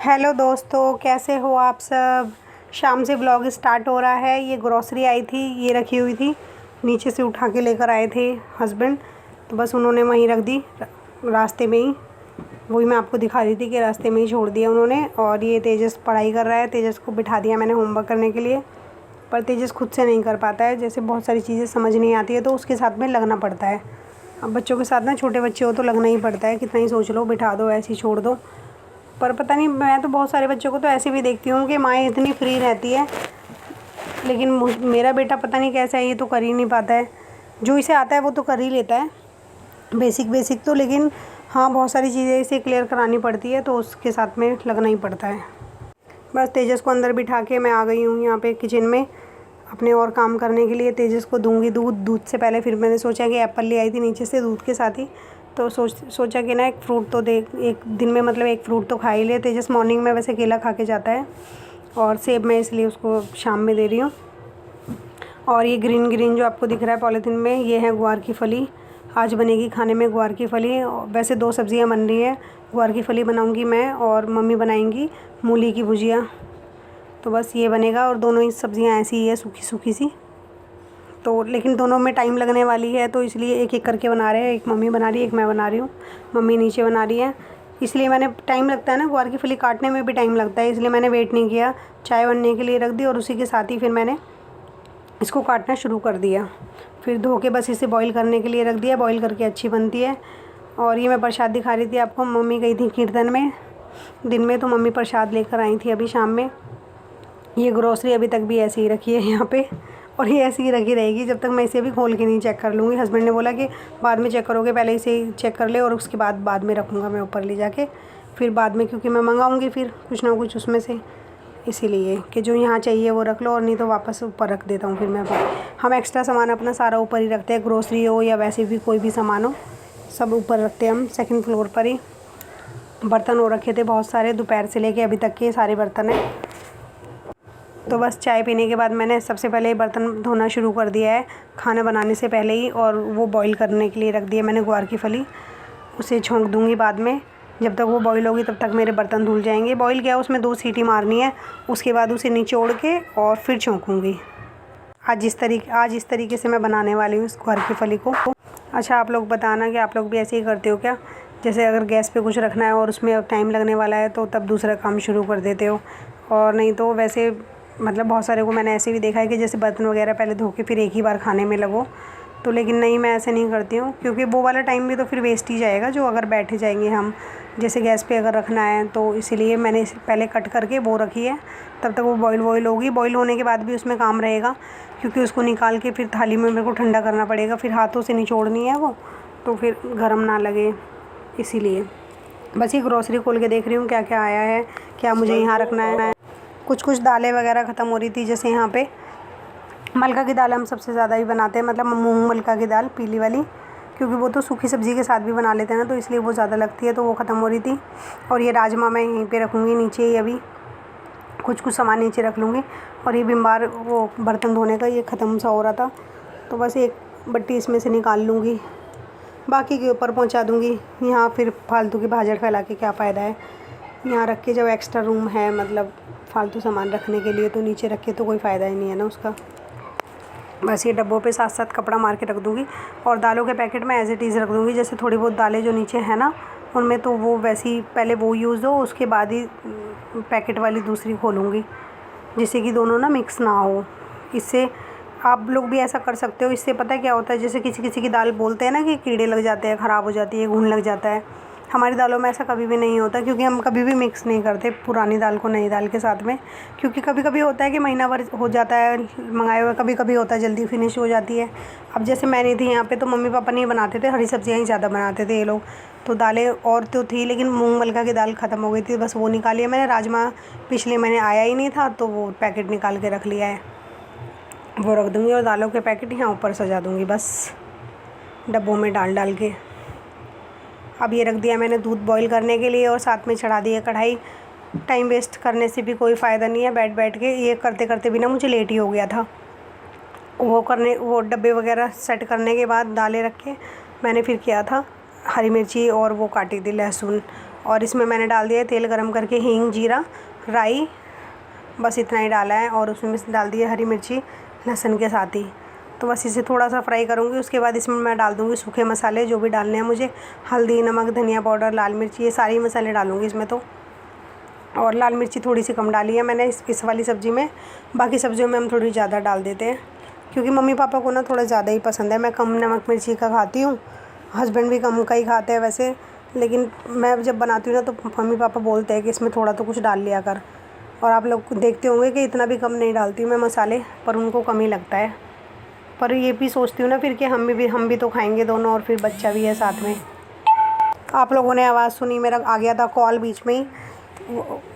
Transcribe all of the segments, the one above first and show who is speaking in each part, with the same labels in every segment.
Speaker 1: Hello दोस्तों, कैसे हो आप सब। शाम से ब्लॉग स्टार्ट हो रहा है। ये ग्रॉसरी आई थी, ये रखी हुई थी, नीचे से उठा के लेकर आए थे हस्बैंड, तो बस उन्होंने वहीं रख दी रास्ते में ही। वही मैं आपको दिखा रही थी कि रास्ते में ही छोड़ दिया उन्होंने। और ये तेजस पढ़ाई कर रहा है, तेजस को बिठा दिया मैंने होमवर्क करने के लिए, पर तेजस खुद से नहीं कर पाता है। जैसे बहुत सारी चीज़ें समझ नहीं आती है तो उसके साथ में लगना पड़ता है। अब बच्चों के साथ ना, छोटे बच्चे हो तो लगना ही पड़ता है, कितना ही सोच लो बिठा दो ऐसे ही छोड़ दो। पर पता नहीं, मैं तो बहुत सारे बच्चों को तो ऐसे भी देखती हूँ कि माएँ इतनी फ्री रहती है, लेकिन मेरा बेटा पता नहीं कैसा है, ये तो कर ही नहीं पाता है। जो इसे आता है वो तो कर ही लेता है, बेसिक बेसिक तो, लेकिन हाँ बहुत सारी चीज़ें इसे क्लियर करानी पड़ती है तो उसके साथ में लगना ही पड़ता है। बस तेजस को अंदर बिठा के मैं आ गई हूँ यहाँ पे किचन में अपने और काम करने के लिए। तेजस को दूंगी दूध से पहले फिर मैंने सोचा कि एप्पल ले आई थी नीचे से दूध के साथ ही, तो सोचा कि ना एक फ्रूट तो दे, एक दिन में मतलब एक फ्रूट तो खा ही ले। तेजस मॉर्निंग में वैसे केला खा के जाता है, और सेब मैं इसलिए उसको शाम में दे रही हूँ। और ये ग्रीन ग्रीन जो आपको दिख रहा है पॉलीथीन में, ये है ग्वार की फली। आज बनेगी खाने में ग्वार की फली। वैसे 2 सब्ज़ियाँ बन रही है, ग्वार की फली बनाऊँगी मैं और मम्मी बनाएंगी मूली की भुजिया। तो बस ये बनेगा, और दोनों ही सब्ज़ियाँ ऐसी ही है, सूखी सूखी सी, तो लेकिन दोनों में टाइम लगने वाली है, तो इसलिए एक एक करके बना रहे हैं। एक मम्मी बना रही है, एक मैं बना रही हूँ, मम्मी नीचे बना रही है। इसलिए मैंने, टाइम लगता है ना, ग्वार की फली काटने में भी टाइम लगता है, इसलिए मैंने वेट नहीं किया, चाय बनने के लिए रख दी और उसी के साथ ही फिर मैंने इसको काटना शुरू कर दिया। फिर धो के बस इसे बॉईल करने के लिए रख दिया, बॉईल करके अच्छी बनती है। और ये मैं प्रसाद दिखा रही थी आपको, मम्मी गई थी कीर्तन में दिन में, तो मम्मी प्रसाद लेकर आई थी अभी शाम में। ये ग्रोसरी अभी तक भी ऐसी ही रखी है यहाँ पे, और ये ऐसी ही रखी रहेगी जब तक मैं इसे भी खोल के नहीं चेक कर लूँगी। हस्बैंड ने बोला कि बाद में चेक करोगे, पहले इसे चेक कर ले और उसके बाद में रखूँगा मैं ऊपर ले जाके, फिर बाद में, क्योंकि मैं मंगाऊँगी फिर कुछ ना कुछ उसमें से, इसीलिए कि जो यहाँ चाहिए वो रख लो, और नहीं तो वापस ऊपर रख देता हूँ फिर मैं। हम एक्स्ट्रा सामान अपना सारा ऊपर ही रखते हैं, ग्रोसरी हो या वैसे भी कोई भी सामान हो, सब ऊपर रखते हैं हम, 2nd फ्लोर पर ही। बर्तन हो रखे थे बहुत सारे, दोपहर से लेके अभी तक के सारे बर्तन हैं। तो बस चाय पीने के बाद मैंने सबसे पहले बर्तन धोना शुरू कर दिया है, खाना बनाने से पहले ही, और वो बॉईल करने के लिए रख दिया मैंने ग्वार की फली। उसे छौंक दूंगी बाद में, जब तक वो बॉईल होगी तब तक मेरे बर्तन धुल जाएंगे। बॉईल किया उसमें 2 सीटी मारनी है, उसके बाद उसे निचोड़ के और फिर छौंकूँगी। आज इस तरीके से मैं बनाने वाली हूँ इस ग्वार की फली को। अच्छा, आप लोग बताना कि आप लोग भी ऐसे ही करते हो क्या। जैसे अगर गैस पे कुछ रखना है और उसमें टाइम लगने वाला है तो तब दूसरा काम शुरू कर देते हो, और नहीं तो वैसे मतलब बहुत सारे को मैंने ऐसे भी देखा है कि जैसे बर्तन वगैरह पहले धो के फिर एक ही बार खाने में लगो, तो लेकिन नहीं, मैं ऐसे नहीं करती हूँ, क्योंकि वो वाला टाइम भी तो फिर वेस्ट ही जाएगा जो अगर बैठे जाएंगे हम, जैसे गैस पे अगर रखना है तो। इसीलिए मैंने पहले कट करके वो रखी है, तब तक वो बॉईल होगी। बॉईल होने के बाद भी उसमें काम रहेगा, क्योंकि उसको निकाल के फिर थाली में मेरे को ठंडा करना पड़ेगा, फिर हाथों से निचोड़नी है वो, तो फिर गर्म ना लगे, इसीलिए। बस ये ग्रॉसरी खोल के देख रही हूँ क्या क्या आया है, क्या मुझे यहाँ रखना है। कुछ दालें वगैरह ख़त्म हो रही थी, जैसे यहाँ पे मलका की दाल हम सबसे ज़्यादा ही बनाते हैं, मतलब मूंग मलका की दाल पीली वाली, क्योंकि वो तो सूखी सब्ज़ी के साथ भी बना लेते हैं ना, तो इसलिए वो ज़्यादा लगती है, तो वो ख़त्म हो रही थी। और ये राजमा मैं यहीं पे रखूँगी नीचे ही, अभी कुछ सामान नीचे रख लूँगी। और ये बिम्बार, वो बर्तन धोने का ये ख़त्म सा हो रहा था, तो बस एक बट्टी इसमें से निकाल लूँगी, बाकी के ऊपर पहुँचा दूँगी। यहाँ फिर फालतू की भाजड़ फैला के क्या फ़ायदा है, यहाँ रख के जब एक्स्ट्रा रूम है मतलब फालतू सामान रखने के लिए, तो नीचे रख के तो कोई फ़ायदा ही नहीं है ना उसका। बस ये डब्बों पे साथ साथ कपड़ा मार के रख दूँगी, और दालों के पैकेट में एज़ इट इज़ रख दूँगी। जैसे थोड़ी बहुत दालें जो नीचे है ना, उनमें तो वो वैसी पहले वो यूज़ हो, उसके बाद ही पैकेट वाली दूसरी खोलूँगी, जिससे कि दोनों ना मिक्स ना हो। इससे आप लोग भी ऐसा कर सकते हो। इससे पता है क्या होता है, जैसे किसी किसी की दाल बोलते हैं ना कि कीड़े लग जाते हैं, ख़राब हो जाती है, घुन लग जाता है, हमारी दालों में ऐसा कभी भी नहीं होता, क्योंकि हम कभी भी मिक्स नहीं करते पुरानी दाल को नई दाल के साथ में। क्योंकि कभी कभी होता है कि महीना भर हो जाता है मंगाए हुए, कभी कभी होता है जल्दी फिनिश हो जाती है। अब जैसे मैं नहीं थी यहाँ पे, तो मम्मी पापा नहीं बनाते थे, हरी सब्ज़ियाँ ही ज़्यादा बनाते थे ये लोग, तो दालें और तो थी, लेकिन मूँग मलका की दाल ख़त्म हो गई थी, बस वो निकाली है मैंने। राजमा पिछले महीने आया ही नहीं था, तो वो पैकेट निकाल के रख लिया है, वो रख दूँगी। और दालों के पैकेट यहाँ ऊपर सजा दूँगी बस डब्बों में डाल के। अब ये रख दिया मैंने दूध बॉईल करने के लिए, और साथ में चढ़ा दिया कढ़ाई। टाइम वेस्ट करने से भी कोई फ़ायदा नहीं है, बैठ के ये करते करते भी ना मुझे लेट ही हो गया था। वो डब्बे वगैरह सेट करने के बाद दालें रख के मैंने फिर किया था हरी मिर्ची, और वो काटी थी लहसुन और इसमें मैंने डाल दिया है तेल गरम करके, हींग, जीरा, राई, बस इतना ही डाला है। और उसमें डाल दिया हरी मिर्ची लहसुन के साथ ही। तो बस इसे थोड़ा सा फ्राई करूँगी। उसके बाद इसमें मैं डाल दूँगी सूखे मसाले जो भी डालने हैं मुझे, हल्दी, नमक, धनिया पाउडर, लाल मिर्च, ये सारे मसाले डालूँगी इसमें तो। और लाल मिर्ची थोड़ी सी कम डाली है मैंने इस वाली सब्ज़ी में, बाकी सब्ज़ियों में हम थोड़ी ज़्यादा डाल देते हैं क्योंकि मम्मी पापा को ना थोड़ा ज़्यादा ही पसंद है। मैं कम नमक मिर्ची का खाती हूँ, हस्बैंड भी कम का ही खाते हैं वैसे, लेकिन मैं जब बनाती हूँ ना तो मम्मी पापा बोलते हैं कि इसमें थोड़ा तो कुछ डाल लिया कर। और आप लोग देखते होंगे कि इतना भी कम नहीं डालती हूँ मैं मसाले, पर उनको कम ही लगता है। पर ये भी सोचती हूँ ना फिर कि हम भी तो खाएंगे दोनों, और फिर बच्चा भी है साथ में। आप लोगों ने आवाज़ सुनी, मेरा आ गया था कॉल बीच में ही,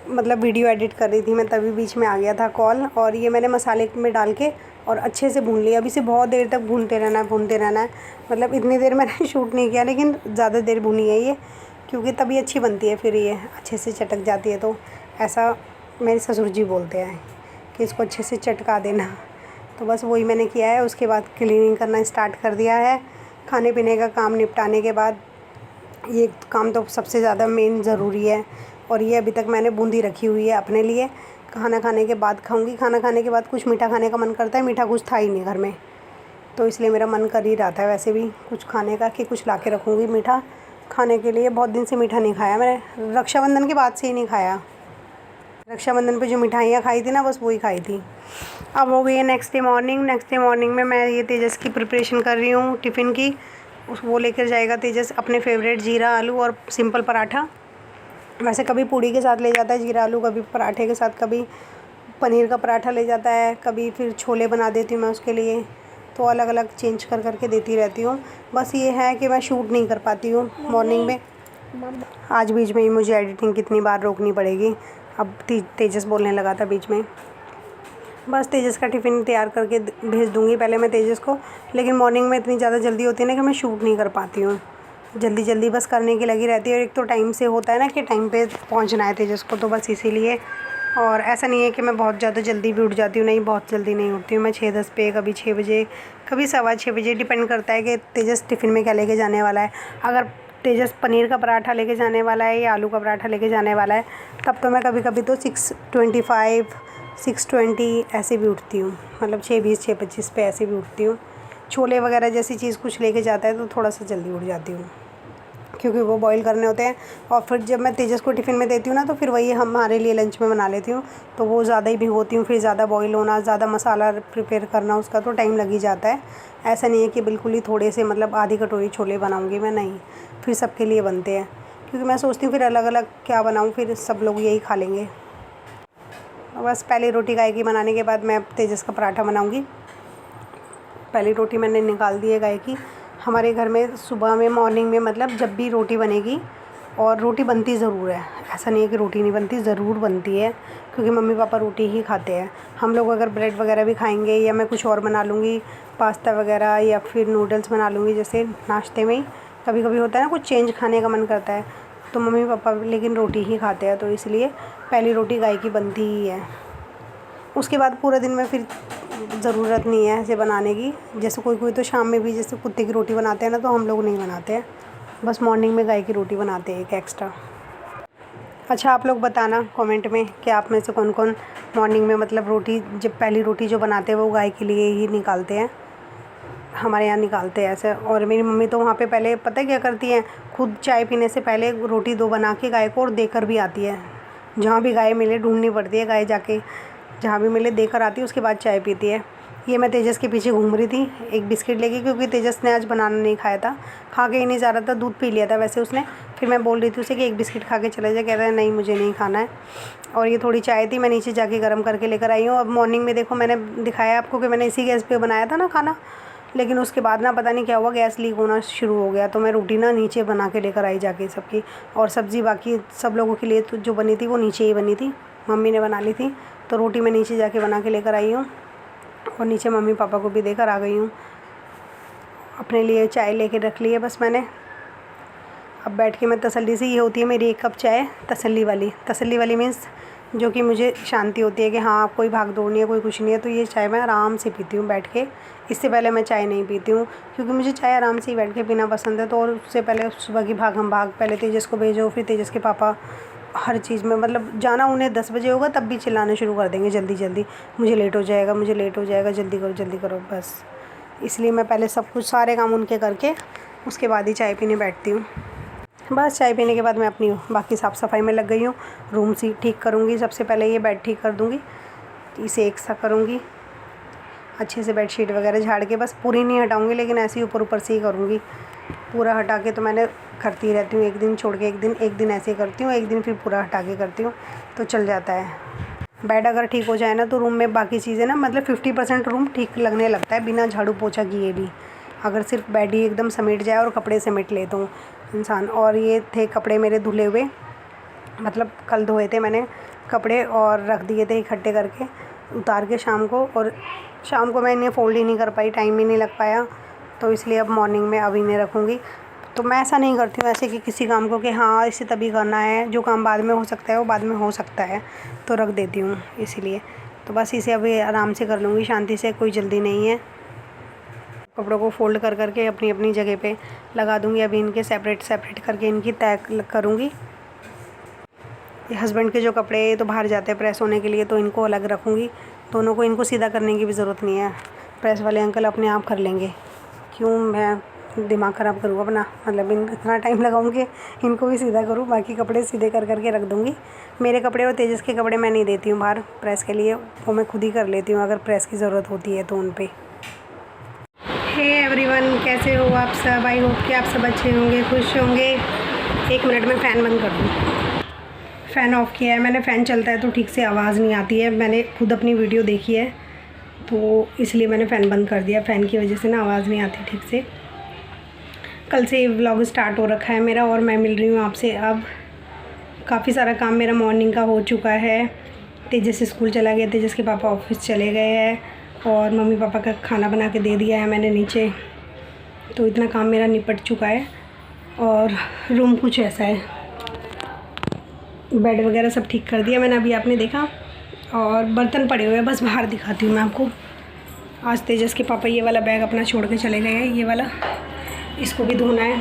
Speaker 1: मतलब वीडियो एडिट कर रही थी मैं, तभी बीच में आ गया था कॉल। और ये मैंने मसाले में डाल के और अच्छे से भून लिया। अभी से बहुत देर तक भूनते रहना है। मतलब इतनी देर मैंने शूट नहीं किया, लेकिन ज़्यादा देर भुनी है ये, क्योंकि तभी अच्छी बनती है, फिर ये अच्छे से चटक जाती है। तो ऐसा मेरे ससुर जी बोलते हैं कि इसको अच्छे से चटका देना। तो बस वही मैंने किया है। उसके बाद क्लीनिंग करना स्टार्ट कर दिया है। खाने पीने का काम निपटाने के बाद ये काम तो सबसे ज़्यादा मेन ज़रूरी है। और ये अभी तक मैंने बूंदी रखी हुई है अपने लिए, खाना खाने के बाद खाऊंगी। खाना खाने के बाद कुछ मीठा खाने का मन करता है, मीठा कुछ था ही नहीं घर में, तो इसलिए मेरा मन कर ही रहा था वैसे भी कुछ खाने का कि कुछ ला के रखूँगी मीठा खाने के लिए। बहुत दिन से मीठा नहीं खाया मैंने, रक्षाबंधन के बाद से ही नहीं खाया। रक्षाबंधन पे जो मिठाइयाँ खाई थी ना, बस वही खाई थी। अब हो गई है नेक्स्ट डे मॉर्निंग में मैं ये तेजस की प्रिपरेशन कर रही हूँ टिफ़िन की। वो लेकर जाएगा तेजस अपने फेवरेट जीरा आलू और सिंपल पराठा। वैसे कभी पूड़ी के साथ ले जाता है जीरा आलू, कभी पराठे के साथ, कभी पनीर का पराठा ले जाता है, कभी फिर छोले बना देती हूँ मैं उसके लिए। तो अलग अलग चेंज कर करके देती रहती हूँ। बस ये है कि मैं शूट नहीं कर पाती हूँ मॉर्निंग में। आज बीच में ही मुझे एडिटिंग कितनी बार रोकनी पड़ेगी। अब तेजस बोलने लगा था बीच में। बस तेजस का टिफ़िन तैयार करके भेज दूँगी पहले मैं तेजस को, लेकिन मॉर्निंग में इतनी ज़्यादा जल्दी होती है ना कि मैं शूट नहीं कर पाती हूँ। जल्दी बस करने की लगी रहती है। और एक तो टाइम से होता है ना कि टाइम पे पहुँचना है तेजस को, तो बस इसीलिए। और ऐसा नहीं है कि मैं बहुत ज़्यादा जल्दी भी उठ जाती हूँ, नहीं, बहुत जल्दी नहीं उठती हूँ मैं। 6:10 पे, कभी 6 बजे, कभी 6:15 बजे, डिपेंड करता है कि तेजस टिफ़िन में क्या लेके जाने वाला है। अगर तेजस पनीर का पराठा लेके जाने वाला है या आलू का पराठा लेके जाने वाला है, तब तो मैं कभी कभी तो 6:25, 6:20 ऐसे भी उठती हूँ, मतलब 6:20, 6:25 पे ऐसे भी उठती हूँ। छोले वगैरह जैसी चीज़ कुछ लेके जाता है तो थोड़ा सा जल्दी उठ जाती हूँ, क्योंकि वो बॉईल करने होते हैं। और फिर जब मैं तेजस को टिफ़िन में देती हूँ ना, तो फिर वही हमारे लिए लंच में बना लेती हूँ। तो वो ज़्यादा ही भिगोती हूँ, फिर ज़्यादा बॉईल होना, ज़्यादा मसाला प्रिपेयर करना, उसका तो टाइम लग ही जाता है। ऐसा नहीं है कि बिल्कुल ही थोड़े से, मतलब आधी कटोरी छोले बनाऊँगी मैं, नहीं, फिर सबके लिए बनते हैं। क्योंकि मैं सोचती हूँ फिर अलग अलग क्या बनाऊँ, फिर सब लोग यही खा लेंगे। बस पहले रोटी गाय की बनाने के बाद मैं तेजस का पराठा बनाऊँगी। पहली रोटी मैंने निकाल दी है गाय की। हमारे घर में सुबह में, मॉर्निंग में, मतलब जब भी रोटी बनेगी, और रोटी बनती ज़रूर है, ऐसा नहीं है कि रोटी नहीं बनती, ज़रूर बनती है, क्योंकि मम्मी पापा रोटी ही खाते हैं। हम लोग अगर ब्रेड वगैरह भी खाएंगे, या मैं कुछ और बना लूँगी, पास्ता वगैरह, या फिर नूडल्स बना लूँगी, जैसे नाश्ते में ही कभी कभी होता है ना, कुछ चेंज खाने का मन करता है, तो मम्मी पापा लेकिन रोटी ही खाते हैं, तो इसलिए पहली रोटी गाय की बनती ही है। उसके बाद पूरा दिन में फिर ज़रूरत नहीं है ऐसे बनाने की। जैसे कोई तो शाम में भी जैसे कुत्ते की रोटी बनाते हैं ना, तो हम लोग नहीं बनाते हैं, बस मॉर्निंग में गाय की रोटी बनाते हैं एक एक्स्ट्रा। अच्छा, आप लोग बताना कमेंट में कि आप में से कौन कौन मॉर्निंग में, मतलब रोटी, जब पहली रोटी जो बनाते हैं वो गाय के लिए ही निकालते हैं। हमारे यहाँ निकालते हैं ऐसे। और मेरी मम्मी तो वहाँ पे पहले पता है क्या करती हैं, खुद चाय पीने से पहले रोटी 2 बना के गाय को और देकर भी आती है। जहाँ भी गाय मिले ढूंढनी पड़ती है, गाय जाके जहाँ भी मिले देकर आती है, उसके बाद चाय पीती है। ये मैं तेजस के पीछे घूम रही थी एक बिस्किट लेके, क्योंकि तेजस ने आज बनाना नहीं खाया था, खा के ही नहीं जा रहा था, दूध पी लिया था वैसे उसने। फिर मैं बोल रही थी उसे कि एक बिस्किट खा के चले जाए, कह रहा है नहीं मुझे नहीं खाना है। और ये थोड़ी चाय थी, मैं नीचे जाके गर्म करके लेकर आई हूँ। अब मॉर्निंग में देखो, मैंने दिखाया आपको कि मैंने इसी गैस पे बनाया था ना खाना, लेकिन उसके बाद ना पता नहीं क्या हुआ, गैस लीक होना शुरू हो गया। तो मैं रोटी ना नीचे बना के लेकर आई जाके सबकी, और सब्ज़ी बाकी सब लोगों के लिए तो जो बनी थी वो नीचे ही बनी थी, मम्मी ने बना ली थी। तो रोटी मैं नीचे जाके बना के लेकर आई हूँ, और नीचे मम्मी पापा को भी देकर आ गई हूँ। अपने लिए चाय लेके रख ली है बस मैंने। अब बैठ के मैं तसल्ली से, ये होती है मेरी 1 कप चाय तसल्ली वाली मीन्स जो कि मुझे शांति होती है कि हाँ अब कोई भाग दौड़ नहीं है, कोई कुछ नहीं है, तो ये चाय मैं आराम से पीती हूँ बैठ के। इससे पहले मैं चाय नहीं पीती हूँ क्योंकि मुझे चाय आराम से ही बैठ के पीना पसंद है। तो और उससे पहले सुबह की भागम भाग, पहले तेजस को भेजो, फिर तेजस के पापा, हर चीज़ में मतलब जाना उन्हें 10 बजे होगा तब भी चिल्लाना शुरू कर देंगे जल्दी जल्दी, मुझे लेट हो जाएगा, मुझे लेट हो जाएगा, जल्दी करो बस। इसलिए मैं पहले सब कुछ सारे काम उनके करके उसके बाद ही चाय पीने बैठती हूँ। बस चाय पीने के बाद मैं अपनी बाकी साफ़ सफाई में लग गई हूँ। रूम से ठीक करूँगी, सबसे पहले ये बेड ठीक कर दूँगी, इसे एक सा करूँगी अच्छे से, बेडशीट वगैरह झाड़ के, बस पूरी नहीं हटाऊँगी लेकिन ऐसे ही ऊपर से ही करूँगी। पूरा हटा के तो मैंने करती रहती हूँ, एक दिन छोड़ के एक दिन ऐसे ही करती हूँ, एक दिन फिर पूरा हटा के करती हूँ तो चल जाता है। बेड अगर ठीक हो जाए ना तो रूम में बाकी चीज़ें ना मतलब 50% रूम ठीक लगने लगता है बिना झाड़ू पोछा किए भी। अगर सिर्फ बेड ही एकदम समेट जाए और कपड़े समेट ले तो इंसान। और ये थे कपड़े मेरे धुले हुए, मतलब कल धोए थे मैंने कपड़े और रख दिए थे इकट्ठे करके उतार के शाम को, और शाम को मैं इन्हें फोल्ड ही नहीं कर पाई, टाइम ही नहीं लग पाया, तो इसलिए अब मॉर्निंग में अब इन्हें रखूँगी। तो मैं ऐसा नहीं करती हूँ ऐसे कि किसी काम को कि हाँ इसे तभी करना है, जो काम बाद में हो सकता है वो बाद में हो सकता है तो रख देती हूँ इसीलिए। तो बस इसे अभी आराम से कर लूँगी शांति से, कोई जल्दी नहीं है। कपड़ों को फोल्ड कर करके अपनी अपनी जगह पे लगा दूँगी। अभी इनके सेपरेट करके इनकी तय करूँगी। ये हस्बैंड के जो कपड़े तो बाहर जाते हैं प्रेस होने के लिए तो इनको अलग रखूँगी, दोनों को। इनको सीधा करने की भी ज़रूरत नहीं है, प्रेस वाले अंकल अपने आप कर लेंगे, क्यों मैं दिमाग ख़राब करूँ अपना, मतलब इतना टाइम लगाऊँगी इनको भी सीधा करूँ। बाकी कपड़े सीधे कर करके रख दूँगी। मेरे कपड़े और तेजस के कपड़े मैं नहीं देती हूँ बाहर प्रेस के लिए, वो मैं खुद ही कर लेती हूँ अगर प्रेस की ज़रूरत होती है तो उन पर। हे एवरीवन, कैसे हो आप सब? आई होप कि आप सब अच्छे होंगे, खुश होंगे। 1 मिनट में फ़ैन बंद कर दूँ। फ़ैन ऑफ़ किया है मैंने, फ़ैन चलता है तो ठीक से आवाज़ नहीं आती है। मैंने खुद अपनी वीडियो देखी है तो इसलिए मैंने फ़ैन बंद कर दिया। फ़ैन की वजह से ना आवाज़ नहीं आती ठीक से। कल से व्लॉग स्टार्ट हो रखा है मेरा और मैं मिल रही हूँ आपसे अब। काफ़ी सारा काम मेरा मॉर्निंग का हो चुका है। तेजस स्कूल चला गया, तेजस के पापा ऑफिस चले गए हैं और मम्मी पापा का खाना बना के दे दिया है मैंने नीचे, तो इतना काम मेरा निपट चुका है। और रूम कुछ ऐसा है, बेड वगैरह सब ठीक कर दिया मैंने, अभी आपने देखा। और बर्तन पड़े हुए हैं, बस बाहर दिखाती हूँ मैं आपको। आज तेजस के पापा ये वाला बैग अपना छोड़ के चले गए हैं, ये वाला, इसको भी धोना है।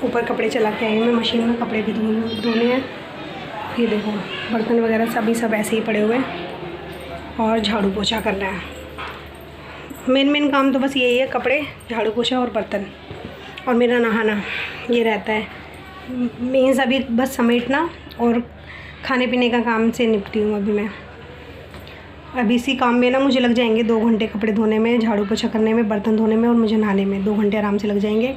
Speaker 1: ऊपर कपड़े चला के आई मैं मशीन में, कपड़े भी धोने हैं। ये देखो बर्तन वगैरह सभी सब ऐसे ही पड़े हुए हैं और झाड़ू पोछा करना है। मेन काम तो बस यही है, कपड़े, झाड़ू पोछा और बर्तन, और मेरा नहाना ये रहता है। मीन्स अभी बस समेटना और खाने पीने का काम से निपटी हूँ अभी मैं। अभी इसी काम में ना मुझे लग जाएंगे 2 घंटे, कपड़े धोने में, झाड़ू पोछा करने में, बर्तन धोने में और मुझे नहाने में 2 घंटे आराम से लग जाएंगे।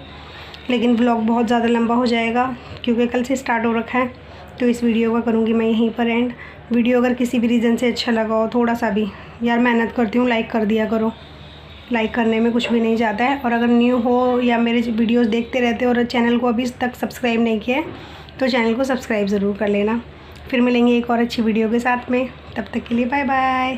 Speaker 1: लेकिन व्लॉग बहुत ज़्यादा लंबा हो जाएगा क्योंकि कल से स्टार्ट हो रखा है, तो इस वीडियो का करूँगी मैं यहीं पर एंड। वीडियो अगर किसी भी रीज़न से अच्छा लगा हो, थोड़ा सा भी, यार मेहनत करती हूँ, लाइक कर दिया करो। लाइक करने में कुछ भी नहीं जाता है। और अगर न्यू हो या मेरे वीडियोस देखते रहते हो और चैनल को अभी तक सब्सक्राइब नहीं किया है तो चैनल को सब्सक्राइब ज़रूर कर लेना। फिर मिलेंगे एक और अच्छी वीडियो के साथ में, तब तक के लिए बाय बाय।